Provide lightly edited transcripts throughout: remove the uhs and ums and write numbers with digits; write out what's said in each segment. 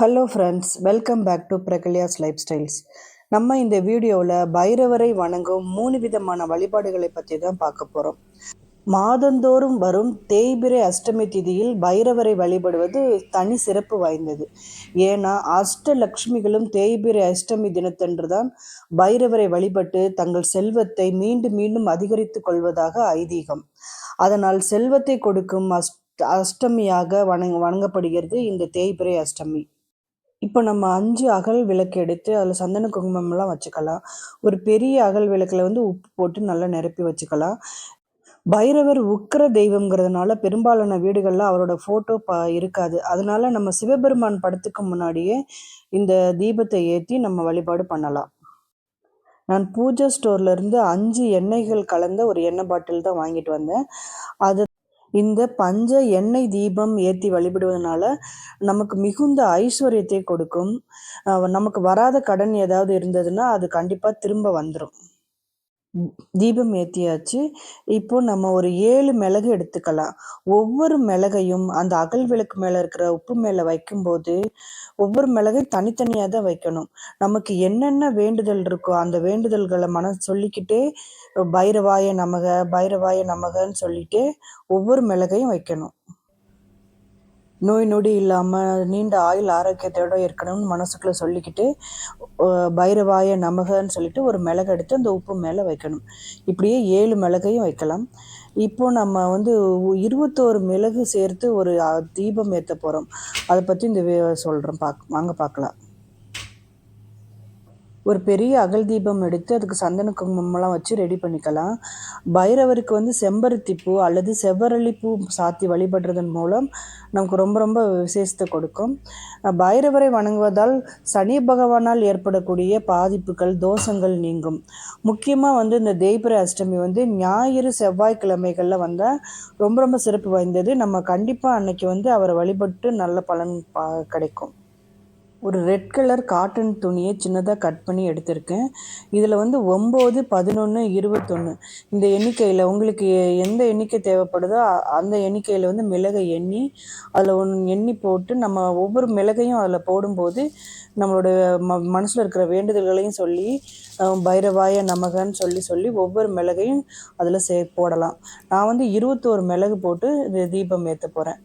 Hello friends, welcome back to Pragalya's life styles. நம்ம இந்த வீடியோவில் பைரவரை வணங்கும் 3 விதமான வழிபாடுகளை பற்றி தான் பார்க்க போகிறோம். மாதந்தோறும் வரும் தேய்பிறை அஷ்டமி திதியில் பைரவரை வழிபடுவது தனி சிறப்பு வாய்ந்தது. ஏன்னா அஷ்டலக்ஷ்மிகளும் தேய்பிறை அஷ்டமி தினத்தன்று தான் பைரவரை வழிபட்டு தங்கள் செல்வத்தை மீண்டும் மீண்டும் அதிகரித்து கொள்வதாக ஐதீகம். அதனால் செல்வத்தை கொடுக்கும் அஷ்டமியாக வணங்கப்படுகிறது இந்த தேய்பிறை அஷ்டமி. இப்போ நம்ம 5 அகல் விளக்கு எடுத்து அதில் சந்தன குங்குமம்லாம் வச்சுக்கலாம். ஒரு பெரிய அகல் விளக்கில் உப்பு போட்டு நல்லா நிரப்பி வச்சுக்கலாம். பைரவர் உக்கிர தெய்வம்ங்கிறதுனால பெரும்பாலான வீடுகளில் அவரோட ஃபோட்டோ இருக்காது. அதனால நம்ம சிவபெருமான் படத்துக்கு முன்னாடியே இந்த தீபத்தை ஏற்றி நம்ம வழிபாடு பண்ணலாம். நான் பூஜா ஸ்டோர்லேருந்து 5 எண்ணெய்கள் கலந்த ஒரு எண்ணெய் பாட்டில் தான் வாங்கிட்டு வந்தேன். அது இந்த பஞ்ச எண்ணெய் தீபம் ஏற்றி வழிபடுவதனால நமக்கு மிகுந்த ஐஸ்வர்யத்தை கொடுக்கும். நமக்கு வராத கடன் ஏதாவது இருந்ததுன்னா அது கண்டிப்பாக திரும்ப வந்துடும். தீபம் ஏற்றியாச்சு. இப்போ நம்ம ஒரு 7 மிளகு எடுத்துக்கலாம். ஒவ்வொரு மிளகையும் அந்த அகல் விளக்கு மேலே இருக்கிற உப்பு மேலே வைக்கும்போது ஒவ்வொரு மிளகையும் தனித்தனியாக தான் வைக்கணும். நமக்கு என்னென்ன வேண்டுதல் இருக்கோ அந்த வேண்டுதல்களை சொல்லிக்கிட்டே பைரவாய நமக பைரவாய நமகன்னு சொல்லிட்டு ஒவ்வொரு மிளகையும் வைக்கணும். நோய் நொடி இல்லாமல் நீண்ட ஆயுள் ஆரோக்கியத்தோடு இருக்கணும்னு மனசுக்குள்ளே சொல்லிக்கிட்டு பைரவாய நமகன்னு சொல்லிட்டு ஒரு மிளகு எடுத்து அந்த உப்பு மேலே வைக்கணும். இப்படியே 7 மிளகையும் வைக்கலாம். இப்போது நம்ம 21 மிளகு சேர்த்து ஒரு தீபம் ஏற்ற போகிறோம். அதை பற்றி இந்த சொல்கிறேன், வாங்க பார்க்கலாம். ஒரு பெரிய அகல் தீபம் எடுத்து அதுக்கு சந்தன குங்குமம்லாம் வச்சு ரெடி பண்ணிக்கலாம். பைரவருக்கு செம்பருத்தி பூ அல்லது செவ்வரளி பூ சாத்தி வழிபடுறதன் மூலம் நமக்கு ரொம்ப ரொம்ப விசேஷத்தை கொடுக்கும். பைரவரை வணங்குவதால் சனி பகவானால் ஏற்படக்கூடிய பாதிப்புகள் தோஷங்கள் நீங்கும். முக்கியமாக இந்த தேய்பிறை அஷ்டமி ஞாயிறு செவ்வாய்க்கிழமைகளில் வந்தால் ரொம்ப ரொம்ப சிறப்பு வாய்ந்தது. நம்ம கண்டிப்பாக அன்னைக்கு அவரை வழிபட்டு நல்ல பலன் கிடைக்கும். ஒரு ரெட் கலர் காட்டன் துணியை சின்னதாக கட் பண்ணி எடுத்திருக்கேன். இதில் 9, 11, 21 இந்த எண்ணிக்கையில் உங்களுக்கு எந்த எண்ணிக்கை தேவைப்படுதோ அந்த எண்ணிக்கையில் மிளகை எண்ணி அதில் எண்ணி போட்டு நம்ம ஒவ்வொரு மிளகையும் அதில் போடும்போது நம்மளோட மனசில் இருக்கிற வேண்டுதல்களையும் சொல்லி பைரவாய நமகன்னு சொல்லி ஒவ்வொரு மிளகையும் அதில் போடலாம். நான் 21 மிளகு போட்டு தீபம் ஏற்ற போகிறேன்.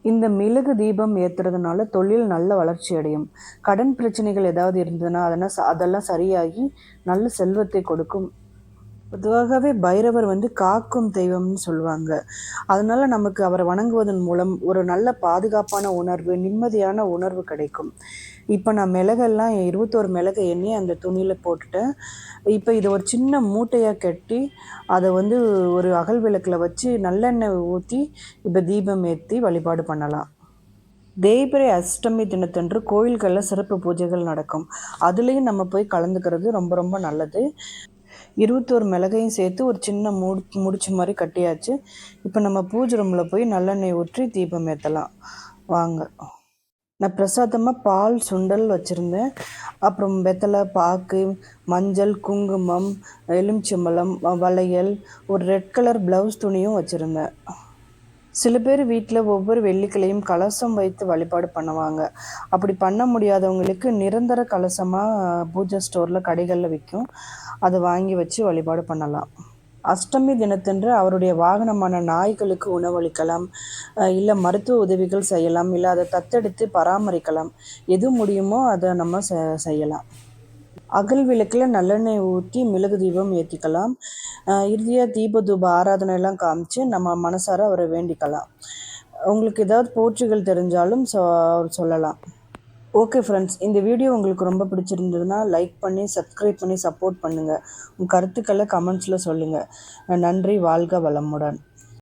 இந்த மிளகு தீபம் ஏற்றுறதுனால தொழில் நல்ல வளர்ச்சி அடையும். கடன் பிரச்சனைகள் ஏதாவது இருந்ததுன்னா அதெல்லாம் சரியாகி நல்ல செல்வத்தை கொடுக்கும். பொதுவாகவே பைரவர் காக்கும் தெய்வம்னு சொல்லுவாங்க. அதனால நமக்கு அவரை வணங்குவதன் மூலம் ஒரு நல்ல பாதுகாப்பான உணர்வு, நிம்மதியான உணர்வு கிடைக்கும். இப்போ நான் மிளகெல்லாம் 21 மிளகை எண்ணி அந்த துணியில் போட்டுட்டேன். இப்போ இதை ஒரு சின்ன மூட்டையாக கட்டி அதை ஒரு அகல் விளக்கில் வச்சு நல்லெண்ணெய் ஊற்றி இப்போ தீபம் ஏற்றி வழிபாடு பண்ணலாம். தேய்பிறை அஷ்டமி தினத்தன்று கோயில்களில் சிறப்பு பூஜைகள் நடக்கும். அதுலேயும் நம்ம போய் கலந்துக்கிறது ரொம்ப ரொம்ப நல்லது. 21 மிளகையும் சேர்த்து ஒரு சின்ன முடிச்சு மாதிரி கட்டியாச்சு. இப்போ நம்ம பூஜை ரூமில் போய் நல்லெண்ணெய் ஊற்றி தீபம் ஏற்றலாம். வாங்க. நான் பிரசாதமாக பால் சுண்டல் வச்சுருந்தேன். அப்புறம் வெத்தலை, பாக்கு, மஞ்சள், குங்குமம், எலுமிச்சம்பழம், வளையல், ஒரு ரெட் கலர் ப்ளவுஸ் துணியும் வச்சுருந்தேன். சில பேர் வீட்டில் ஒவ்வொரு வெள்ளிக்கிழையும் கலசம் வைத்து வழிபாடு பண்ணுவாங்க. அப்படி பண்ண முடியாதவங்களுக்கு நிரந்தர கலசமாக பூஜை ஸ்டோரில் கடைகளில் விற்கும். அதை வாங்கி வச்சு வழிபாடு பண்ணலாம். அஷ்டமி தினத்தன்று அவருடைய வாகனமான நாய்களுக்கு உணவளிக்கலாம், இல்லை மருத்துவ உதவிகள் செய்யலாம், இல்லை அதை தத்தெடுத்து பராமரிக்கலாம். எது முடியுமோ அதை நம்ம செய்யலாம். அகல் விளக்கில் நல்லெண்ணெய் ஊற்றி மிளகு தீபம் ஏற்றிக்கலாம். இறுதியாக தீப தூப ஆராதனையெல்லாம் காமிச்சு நம்ம மனசார அவரை வேண்டிக்கலாம். உங்களுக்கு ஏதாவது போற்றிகள் தெரிஞ்சாலும் சொல்லலாம். ஓகே ஃப்ரெண்ட்ஸ், இந்த வீடியோ உங்களுக்கு ரொம்ப பிடிச்சிருந்ததுன்னா லைக் பண்ணி சப்ஸ்கிரைப் பண்ணி சப்போர்ட் பண்ணுங்கள். உங்கள் கருத்துக்களை கமெண்ட்ஸில் சொல்லுங்கள். நன்றி. வாழ்க வளமுடன்.